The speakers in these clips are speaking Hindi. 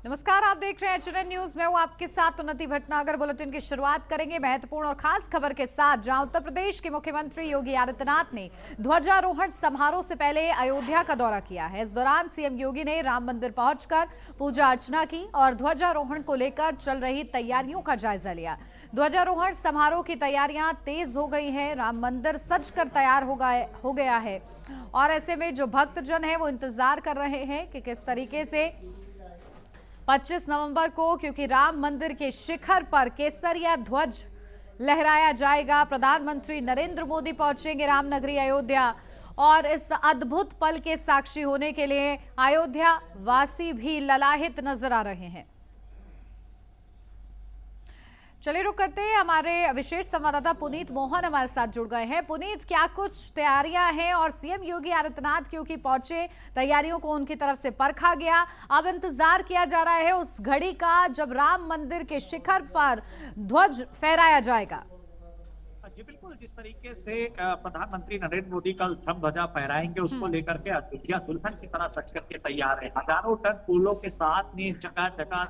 नमस्कार, आप देख रहे हैं एचएनएन न्यूज। मैं हूं आपके साथ उन्नति भटनागर। बुलेटिन की शुरुआत करेंगे महत्वपूर्ण और खास खबर के साथ, जहां उत्तर प्रदेश के मुख्यमंत्री योगी आदित्यनाथ ने ध्वजारोहण समारोह से पहले अयोध्या का दौरा किया है। इस दौरान सीएम योगी ने राम मंदिर पहुंचकर पूजा अर्चना की और ध्वजारोहण को लेकर चल रही तैयारियों का जायजा लिया। ध्वजारोहण समारोह की तैयारियां तेज हो गई है। राम मंदिर सज कर तैयार हो गया है और ऐसे में जो भक्तजन है वो इंतजार कर रहे हैं कि किस तरीके से 25 नवंबर को, क्योंकि राम मंदिर के शिखर पर केसरिया ध्वज लहराया जाएगा। प्रधानमंत्री नरेंद्र मोदी पहुंचेंगे रामनगरी अयोध्या और इस अद्भुत पल के साक्षी होने के लिए अयोध्या वासी भी ललाहित नजर आ रहे हैं। चलिए रुक करते हैं, हमारे विशेष संवाददाता पुनीत मोहन हमारे साथ जुड़ गए हैं। पुनीत, क्या कुछ तैयारियां हैं और सीएम योगी आदित्यनाथ क्योंकि पहुंचे, तैयारियों को उनकी तरफ से परखा गया, अब इंतजार किया जा रहा है उस घड़ी का जब राम मंदिर के शिखर पर ध्वज फहराया जाएगा। जी बिल्कुल, जिस तरीके से प्रधानमंत्री नरेंद्र मोदी कल धर्म ध्वजा फहराएंगे, उसको लेकर के अयोध्या दुल्हन की तरह सज करके तैयार है। हजारों टन फूलों के साथ में जगह जगह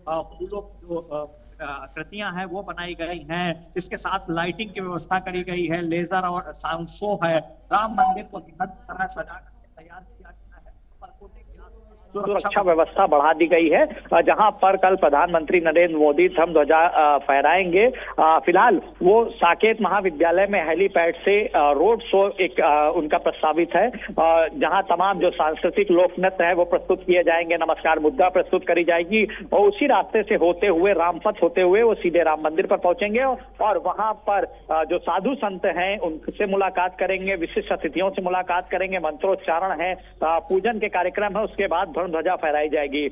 फूलों जो आकृतियां हैं वो बनाई गई हैं। इसके साथ लाइटिंग की व्यवस्था करी गई है, लेजर और साउंड शो है। राम मंदिर को दुल्हन की तरह सजा करके तैयार किया गया है। सुरक्षा व्यवस्था बढ़ा दी गई है, जहां पर कल प्रधानमंत्री नरेंद्र मोदी धर्म ध्वजा फहराएंगे। फिलहाल वो साकेत महाविद्यालय में हेलीपैड से रोड शो एक उनका प्रस्तावित है, जहां तमाम जो सांस्कृतिक लोक नृत्य है वो प्रस्तुत किए जाएंगे। नमस्कार मुद्रा प्रस्तुत करी जाएगी और उसी रास्ते से होते हुए, रामपथ होते हुए वो सीधे राम मंदिर पर पहुंचेंगे और वहां पर जो साधु संत हैं उनसे मुलाकात करेंगे, विशिष्ट अतिथियों से मुलाकात करेंगे, मंत्रोच्चारण है, पूजन के कार्यक्रम है। उसके बाद धर्म ध्वजा फहराई जाएगी।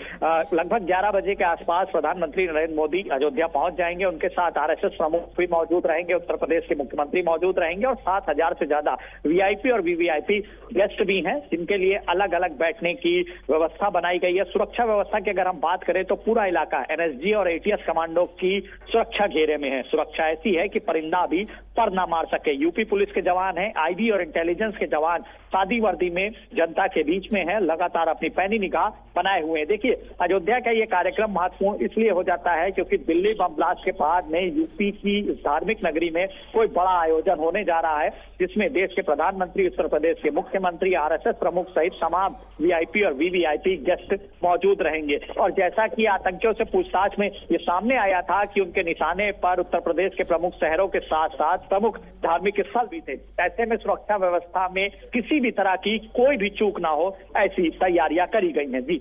लगभग 11 बजे के आसपास प्रधानमंत्री नरेंद्र मोदी अयोध्या पहुंच जाएंगे। उनके साथ आरएसएस प्रमुख भी मौजूद रहेंगे, उत्तर प्रदेश के मुख्यमंत्री मौजूद रहेंगे और 7,000 से ज्यादा वीआईपी और वीवीआईपी गेस्ट भी हैं, जिनके लिए अलग अलग बैठने की व्यवस्था बनाई गई है। सुरक्षा व्यवस्था की अगर हम बात करें तो पूरा इलाका एनएसजी और एटीएस कमांडो की सुरक्षा घेरे में है। सुरक्षा ऐसी है कि परिंदा भी पर ना मार सके। यूपी पुलिस के जवान हैं, आईबी और इंटेलिजेंस के जवान सादी वर्दी में जनता के बीच में है, लगातार अपनी पैनी निगाह बनाए हुए हैं। देखिए, अयोध्या का ये कार्यक्रम महत्वपूर्ण इसलिए हो जाता है क्योंकि दिल्ली बम ब्लास्ट के बाद में यूपी की धार्मिक नगरी में कोई बड़ा आयोजन होने जा रहा है, जिसमें देश के प्रधानमंत्री, उत्तर प्रदेश के मुख्यमंत्री, आरएसएस प्रमुख सहित तमाम वीआईपी और वीवीआईपी गेस्ट मौजूद रहेंगे। और जैसा कि आतंकियों से पूछताछ में ये सामने आया था कि उनके निशाने पर उत्तर प्रदेश के प्रमुख शहरों के साथ साथ प्रमुख धार्मिक स्थल भी थे। ऐसे में सुरक्षा व्यवस्था में किसी भी तरह की कोई भी चूक ना हो, ऐसी तैयारियां करी गई हैं। जी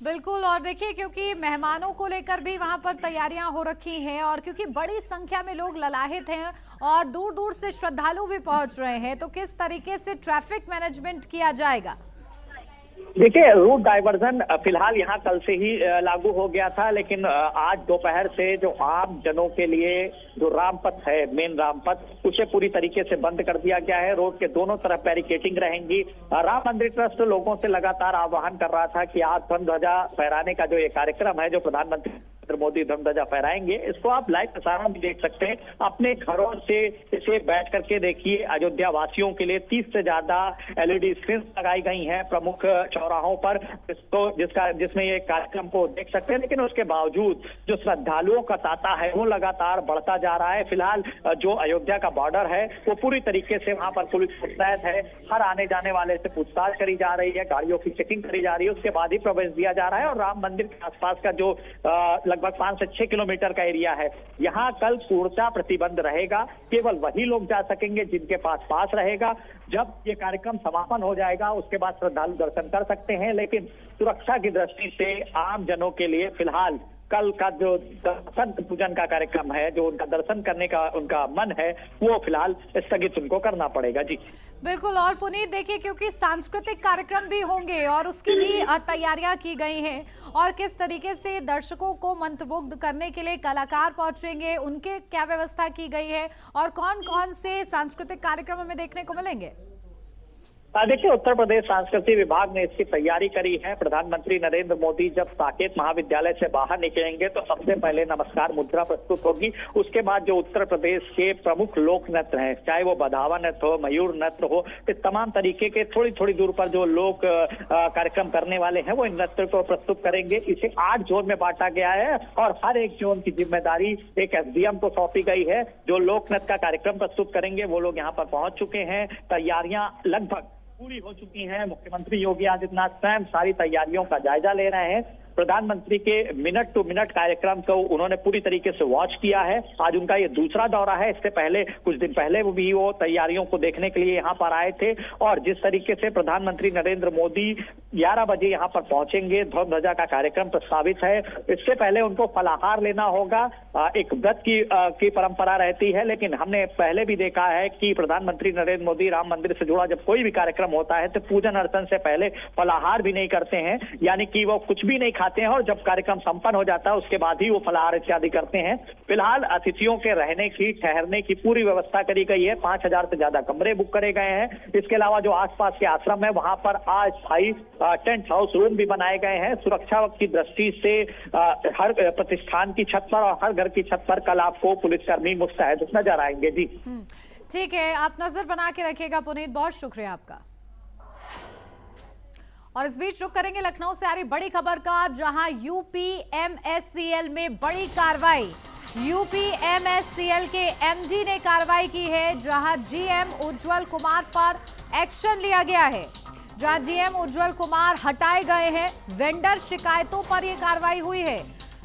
बिल्कुल, और देखिए क्योंकि मेहमानों को लेकर भी वहां पर तैयारियां हो रखी हैं और क्योंकि बड़ी संख्या में लोग ललाहित हैं और दूर दूर से श्रद्धालु भी पहुंच रहे हैं, तो किस तरीके से ट्रैफिक मैनेजमेंट किया जाएगा? देखिए, रूट डाइवर्जन फिलहाल यहाँ कल से ही लागू हो गया था, लेकिन आज दोपहर से जो आम जनों के लिए जो रामपथ है, मेन रामपथ, उसे पूरी तरीके से बंद कर दिया गया है। रोड के दोनों तरफ बैरिकेटिंग रहेंगी। राम मंदिर ट्रस्ट लोगों से लगातार आह्वान कर रहा था कि आज धर्म ध्वजा फहराने का जो ये कार्यक्रम है, जो प्रधानमंत्री नरेंद्र मोदी धर्म ध्वजा फहराएंगे, इसको आप लाइव प्रसारण भी देख सकते हैं। अपने घरों से इसे बैठ करके देखिए। अयोध्या वासियों के लिए 30 से ज्यादा एलईडी स्क्रीन लगाई गई हैं प्रमुख चौराहों पर, जिसमें ये कार्यक्रम को देख सकते हैं। लेकिन उसके बावजूद जो श्रद्धालुओं का तांता है वो लगातार बढ़ता जा रहा है। फिलहाल जो अयोध्या का बॉर्डर है वो पूरी तरीके से वहां पर पुलिस मुस्तैद है। हर आने जाने वाले से पूछताछ करी जा रही है, गाड़ियों की चेकिंग करी जा रही है, उसके बाद ही प्रवेश दिया जा रहा है। और राम मंदिर के आसपास का जो लगभग 5 से 6 किलोमीटर का एरिया है, यहाँ कल पूर्णतः प्रतिबंध रहेगा। केवल वही लोग जा सकेंगे जिनके पास रहेगा। जब ये कार्यक्रम समापन हो जाएगा उसके बाद श्रद्धालु दर्शन कर सकते हैं, लेकिन सुरक्षा की दृष्टि से आम जनों के लिए फिलहाल कल का जो दर्शन पूजन का कार्यक्रम है, जो उनका दर्शन करने का उनका मन है, वो फिलहाल स्थगित उनको करना पड़ेगा। जी बिल्कुल, और पुनीत देखिए क्योंकि सांस्कृतिक कार्यक्रम भी होंगे और उसकी भी तैयारियां की गई हैं और किस तरीके से दर्शकों को मंत्रमुग्ध करने के लिए कलाकार पहुंचेंगे, उनके क्या व्यवस्था की गई है और कौन कौन से सांस्कृतिक कार्यक्रम हमें देखने को मिलेंगे? देखिए, उत्तर प्रदेश सांस्कृतिक विभाग ने इसकी तैयारी करी है। प्रधानमंत्री नरेंद्र मोदी जब साकेत महाविद्यालय से बाहर निकलेंगे तो सबसे पहले नमस्कार मुद्रा प्रस्तुत होगी। उसके बाद जो उत्तर प्रदेश के प्रमुख लोक नृत्य हैं, चाहे वो बधावा नृत्य हो, मयूर नृत्य हो, इस तमाम तरीके के थोड़ी थोड़ी दूर पर जो लोग कार्यक्रम करने वाले हैं वो इन नृत्य को प्रस्तुत करेंगे। इसे 8 जोन में बांटा गया है और हर एक जोन की जिम्मेदारी एक एसडीएम को सौंपी गई है। जो लोक नृत्य का कार्यक्रम प्रस्तुत करेंगे वो लोग यहाँ पर पहुंच चुके हैं। तैयारियां लगभग पूरी हो चुकी हैं। मुख्यमंत्री योगी आदित्यनाथ स्वयं सारी तैयारियों का जायजा ले रहे हैं। प्रधानमंत्री के मिनट टू मिनट कार्यक्रम को उन्होंने पूरी तरीके से वॉच किया है। आज उनका ये दूसरा दौरा है। इससे पहले कुछ दिन पहले भी वो तैयारियों को देखने के लिए यहाँ पर आए थे और जिस तरीके से प्रधानमंत्री नरेंद्र मोदी 11 बजे यहाँ पर पहुंचेंगे, ध्वज ध्वजा का कार्यक्रम प्रस्तावित है। इससे पहले उनको फलाहार लेना होगा। एक व्रत की परंपरा रहती है, लेकिन हमने पहले भी देखा है कि प्रधानमंत्री नरेंद्र मोदी राम मंदिर से जुड़ा जब कोई भी कार्यक्रम होता है तो पूजन अर्चन से पहले फलाहार भी नहीं करते हैं, यानी कि वो कुछ भी नहीं खाते हैं और जब कार्यक्रम संपन्न हो जाता है उसके बाद ही वो फलाहार इत्यादि करते हैं। फिलहाल अतिथियों के रहने की, ठहरने की पूरी व्यवस्था करी गई है। 5000 से ज्यादा कमरे बुक करे गए हैं। इसके अलावा जो आसपास के आश्रम है वहां पर अस्थायी टेंट हाउस रूम भी बनाए गए हैं। सुरक्षा की दृष्टि से हर प्रतिष्ठान की छत पर और हर घर की छत पर कल आपको पुलिसकर्मी मुस्तैद नजर आएंगे। जी ठीक है, आप नजर बना के रखिएगा पुनीत, बहुत शुक्रिया आपका। और इस बीच रुक करेंगे लखनऊ से आ रही बड़ी खबर का, जहां यूपीएमएससीएल में बड़ी कार्रवाई। यूपीएमएससीएल के एमडी ने कार्रवाई की है, जहां जीएम उज्जवल कुमार पर एक्शन लिया गया है। जहां जीएम उज्जवल कुमार हटाए गए हैं। वेंडर शिकायतों पर यह कार्रवाई हुई है।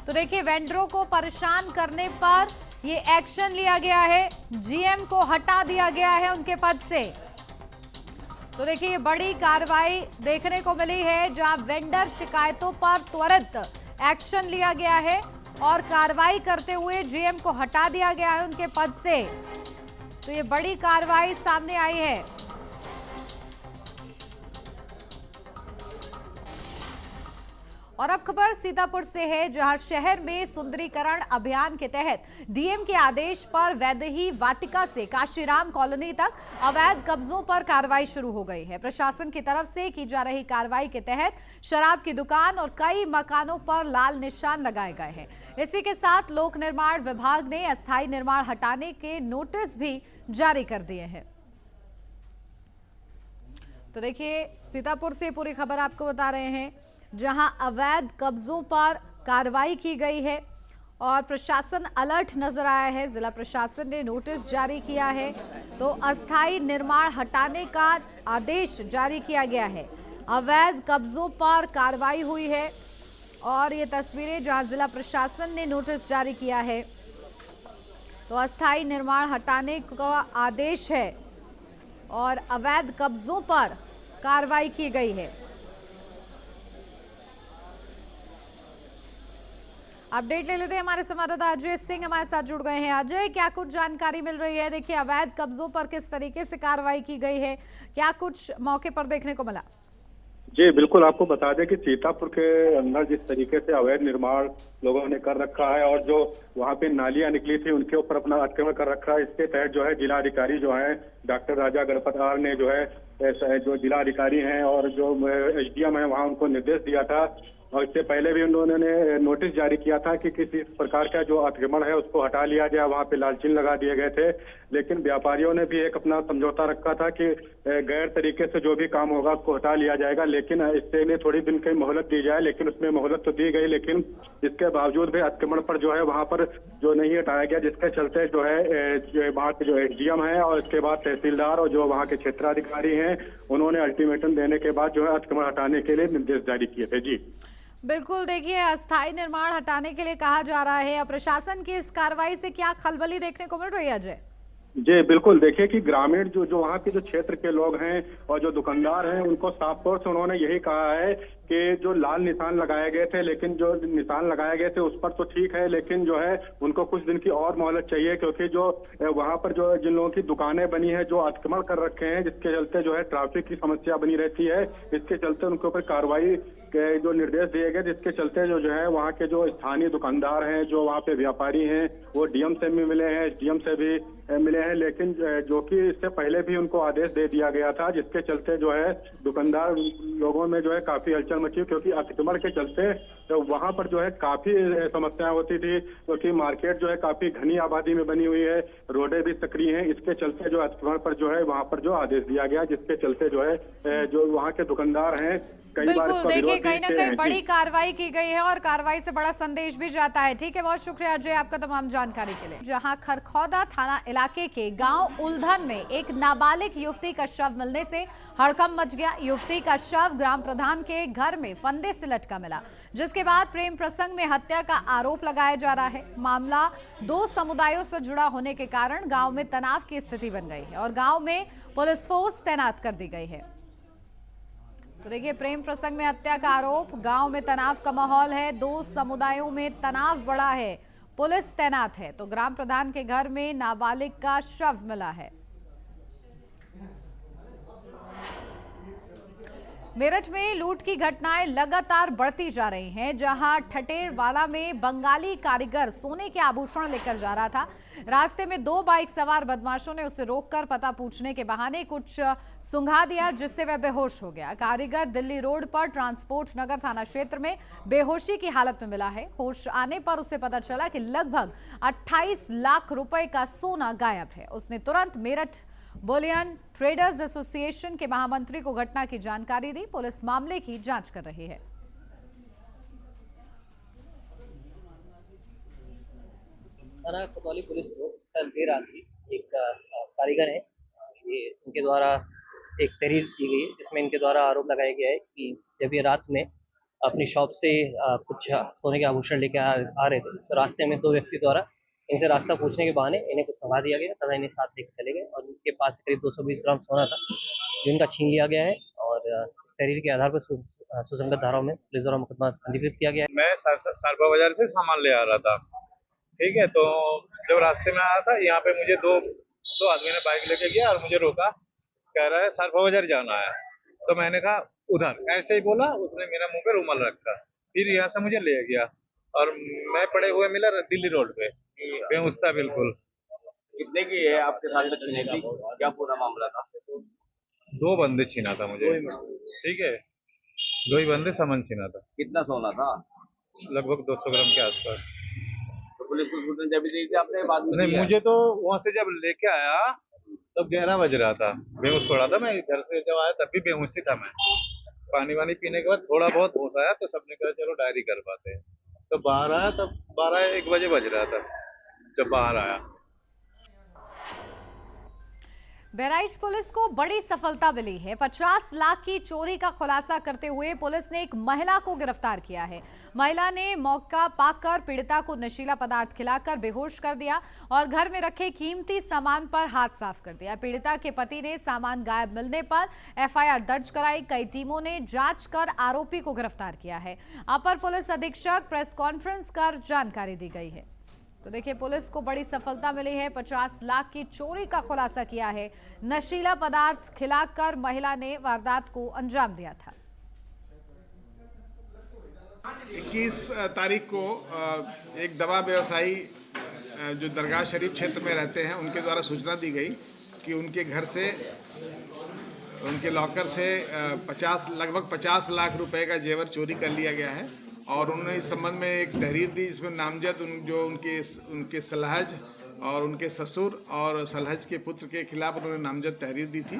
तो देखिए, वेंडरों को परेशान करने पर ये एक्शन लिया गया है। जीएम को हटा दिया गया है उनके पद से। तो देखिए, ये बड़ी कार्रवाई देखने को मिली है, जहां वेंडर शिकायतों पर त्वरित एक्शन लिया गया है और कार्रवाई करते हुए जीएम को हटा दिया गया है उनके पद से। तो ये बड़ी कार्रवाई सामने आई है। और अब खबर सीतापुर से है, जहां शहर में सुंदरीकरण अभियान के तहत डीएम के आदेश पर वैदेही वाटिका से काशीराम कॉलोनी तक अवैध कब्जों पर कार्रवाई शुरू हो गई है। प्रशासन की तरफ से की जा रही कार्रवाई के तहत शराब की दुकान और कई मकानों पर लाल निशान लगाए गए हैं। इसी के साथ लोक निर्माण विभाग ने अस्थायी निर्माण हटाने के नोटिस भी जारी कर दिए हैं। तो देखिए, सीतापुर से पूरी खबर आपको बता रहे हैं, जहां अवैध कब्जों पर कार्रवाई की गई है और प्रशासन अलर्ट नजर आया है। जिला प्रशासन ने नोटिस जारी किया है, तो अस्थायी निर्माण हटाने का आदेश जारी किया गया है। अवैध कब्जों पर कार्रवाई हुई है और ये तस्वीरें जहां जिला प्रशासन ने नोटिस जारी किया है, तो अस्थायी निर्माण हटाने का आदेश है और अवैध कब्जों पर कार्रवाई की गई है। अपडेट ले लेते हैं, हमारे संवाददाता अजय सिंह हमारे साथ जुड़ गए हैं। अजय, क्या कुछ जानकारी मिल रही है? देखिए, अवैध कब्जों पर किस तरीके से कार्रवाई की गई है, क्या कुछ मौके पर देखने को मिला? जी बिल्कुल, आपको बता दें कि सीतापुर के अंदर जिस तरीके से अवैध निर्माण लोगों ने कर रखा है और जो वहाँ पे नालियां निकली थी उनके ऊपर अपना अतिक्रमण कर रखा है, इसके तहत जो है जिलाधिकारी जो है डॉक्टर राजा गणपत आर ने जो है जो जिलाधिकारी हैं और जो एसडीएम है वहाँ उनको निर्देश दिया था और इससे पहले भी उन्होंने नोटिस जारी किया था कि किसी प्रकार का जो अतिक्रमण है उसको हटा लिया जाए। वहाँ पे लाल चिन्ह लगा दिए गए थे, लेकिन व्यापारियों ने भी एक अपना समझौता रखा था कि गैर तरीके से जो भी काम होगा उसको हटा लिया जाएगा, लेकिन इससे इन्हें थोड़ी दिन की मोहलत दी जाए। लेकिन उसमें मोहलत तो दी गई, लेकिन इसके बावजूद भी अतिक्रमण पर जो है वहाँ पर जो नहीं हटाया गया, जिसके चलते जो है वहाँ के जो एसडीएम है और इसके बाद तहसीलदार और जो वहाँ के क्षेत्राधिकारी हैं उन्होंने अल्टीमेटम देने के बाद जो है अतिक्रमण हटाने के लिए निर्देश जारी किए थे। जी बिल्कुल, देखिए, अस्थायी निर्माण हटाने के लिए कहा जा रहा है। प्रशासन की इस कार्रवाई से क्या खलबली देखने को मिल रही है अजय? जी बिल्कुल, देखिए कि ग्रामीण जो वहाँ के जो क्षेत्र के लोग हैं और जो दुकानदार हैं उनको साफ तौर से उन्होंने यही कहा है कि जो लाल निशान लगाए गए थे, लेकिन जो निशान लगाए गए थे उस पर तो ठीक है, लेकिन जो है उनको कुछ दिन की और मोहलत चाहिए, क्योंकि जो वहां पर जो जिन लोगों की दुकानें बनी है, जो अतिक्रमण कर रखे हैं, जिसके चलते जो है ट्रैफिक की समस्या बनी रहती है, इसके चलते उनके ऊपर कार्रवाई के जो निर्देश दिए गए, जिसके चलते जो है वहाँ के जो स्थानीय दुकानदार हैं, जो वहाँ पे व्यापारी हैं, वो डीएम से भी मिले हैं, एसडीएम से भी मिले हैं, लेकिन जो कि इससे पहले भी उनको आदेश दे दिया गया था, जिसके चलते जो है दुकानदार लोगों में जो है काफी हलचल मची, क्योंकि अतिक्रमण के चलते तो वहाँ पर जो है काफी समस्याएं होती थी, क्योंकि मार्केट जो है काफी घनी आबादी में बनी हुई है, रोडें भी सक्रिय हैं, इसके चलते जो अतिक्रमण पर जो है वहाँ पर जो आदेश दिया गया, जिसके चलते जो है जो वहाँ के दुकानदार हैं बिल्कुल, देखिए कहीं ना कहीं बड़ी कार्रवाई की गई है और कार्रवाई से बड़ा संदेश भी जाता है। ठीक है, बहुत शुक्रिया अजय आपका तमाम जानकारी के लिए। जहां खरखौदा थाना इलाके के गांव उल्धन में एक नाबालिग युवती का शव मिलने से हड़कंप मच गया। युवती का शव ग्राम प्रधान के घर में फंदे से लटका मिला, जिसके बाद प्रेम प्रसंग में हत्या का आरोप लगाया जा रहा है। मामला दो समुदायों से जुड़ा होने के कारण गाँव में तनाव की स्थिति बन गई है और गाँव में पुलिस फोर्स तैनात कर दी गई है। तो देखिए, प्रेम प्रसंग में हत्या का आरोप, गांव में तनाव का माहौल है, दो समुदायों में तनाव बढ़ा है, पुलिस तैनात है। तो ग्राम प्रधान के घर में नाबालिग का शव मिला है। मेरठ में लूट की घटनाएं लगातार बढ़ती जा रही हैं, जहां ठटेरवाला में बंगाली कारीगर सोने के आभूषण लेकर जा रहा था। रास्ते में दो बाइक सवार बदमाशों ने उसे रोककर पता पूछने के बहाने कुछ सुंघा दिया, जिससे वह बेहोश हो गया। कारीगर दिल्ली रोड पर ट्रांसपोर्ट नगर थाना क्षेत्र में बेहोशी की हालत में मिला है। होश आने पर उसे पता चला कि लगभग 28 लाख रुपए का सोना गायब है। उसने तुरंत मेरठ बुलियन ट्रेडर्स एसोसिएशन के महामंत्री को घटना की जानकारी दी। पुलिस मामले की जांच कर रही है। थाना कोतवाली पुलिस को कल देर रात एक कारीगर है, ये उनके द्वारा एक तहरीर की गई है, जिसमें इनके द्वारा आरोप लगाया गया है कि जब ये रात में अपनी शॉप से कुछ सोने के आभूषण लेके आ रहे थे, तो रास्ते में दो व्यक्ति द्वारा इनसे रास्ता पूछने के बहाने इन्हें कुछ संभा दिया गया तथा इन्हें साथ लेकर चले गए और इनके पास करीब 220 ग्राम सोना था, जिनका छीन लिया गया है और इस तहरीर के आधार पर सुसंगत धाराओं में पुलिस द्वारा मुकदमा पंजीकृत किया गया है। मैं सारपा बाजार से सामान ले आ रहा था, ठीक है, तो जब रास्ते में आया था यहाँ पे मुझे दो आदमी ने बाइक लेके गया और मुझे रोका, कह रहा है सारपा बाजार जाना है। तो मैंने कहा उधर, ऐसे ही बोला, उसने मेरा मुंह पे रुमाल रखा, फिर यहाँ से मुझे ले गया और मैं पड़े हुए मिला दिल्ली रोड पे, बेहोश था बिल्कुल। कितने की है आपके साथ में छीने की, क्या पूरा मामला था? दो बंदे छीना था मुझे, ठीक है, दो ही बंदे सामान छीना था। कितना सोना था? लगभग 200 ग्राम के आसपास। तो पुलिस को सूचना जब दी थी आपने? बाद में नहीं, मुझे तो वहाँ से जब लेके आया तब 11 बज रहा था, बेहोश पड़ा था मैं। घर से जब आया तब भी बेहोश ही था मैं। पानी वानी पीने के बाद थोड़ा बहुत होश आया तो सबने कहा चलो डायरी करवाते हैं। तो बाहर आया तब 12-1 बजे बज रहा था जब बाहर आया। बहराइच पुलिस को बड़ी सफलता मिली है। 50 लाख की चोरी का खुलासा करते हुए पुलिस ने एक महिला को गिरफ्तार किया है। महिला ने मौका पाकर पीड़िता को नशीला पदार्थ खिलाकर बेहोश कर दिया और घर में रखे कीमती सामान पर हाथ साफ कर दिया। पीड़िता के पति ने सामान गायब मिलने पर एफआईआर दर्ज कराई। कई टीमों ने जांच कर आरोपी को गिरफ्तार किया है। अपर पुलिस अधीक्षक प्रेस कॉन्फ्रेंस कर जानकारी दी गई है। तो देखिए, पुलिस को बड़ी सफलता मिली है। 50 लाख की चोरी का खुलासा किया है। नशीला पदार्थ खिलाकर महिला ने वारदात को अंजाम दिया था। 21 तारीख को एक दवा व्यवसायी जो दरगाह शरीफ क्षेत्र में रहते हैं, उनके द्वारा सूचना दी गई कि उनके घर से, उनके लॉकर से लगभग 50 लाख रुपए का जेवर चोरी कर लिया गया है और उन्होंने इस संबंध में एक तहरीर दी, जिसमें नामजद जो उनके सलहज और उनके ससुर और सलहज के पुत्र के खिलाफ उन्होंने नामजद तहरीर दी थी।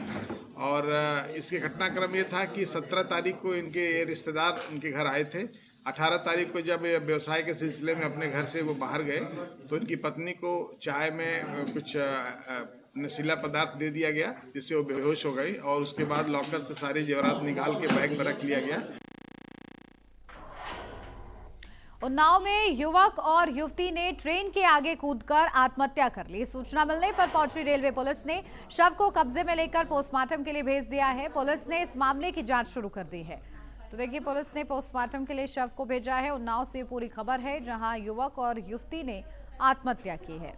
और इसके घटनाक्रम ये था कि 17 तारीख को इनके रिश्तेदार उनके घर आए थे। 18 तारीख को जब व्यवसाय के सिलसिले में अपने घर से वो बाहर गए तो इनकी पत्नी को चाय में कुछ नशीला पदार्थ दे दिया गया, जिससे वो बेहोश हो गई और उसके बाद लॉकर से सारे जेवरात निकाल के बैग में रख लिया गया। उन्नाव में युवक और युवती ने ट्रेन के आगे कूदकर आत्महत्या कर ली। सूचना मिलने पर पहुंची रेलवे पुलिस ने शव को कब्जे में लेकर पोस्टमार्टम के लिए भेज दिया है। पुलिस ने इस मामले की जांच शुरू कर दी है। तो देखिए, पुलिस ने पोस्टमार्टम के लिए शव को भेजा है। उन्नाव से पूरी खबर है, जहां युवक और युवती ने आत्महत्या की है।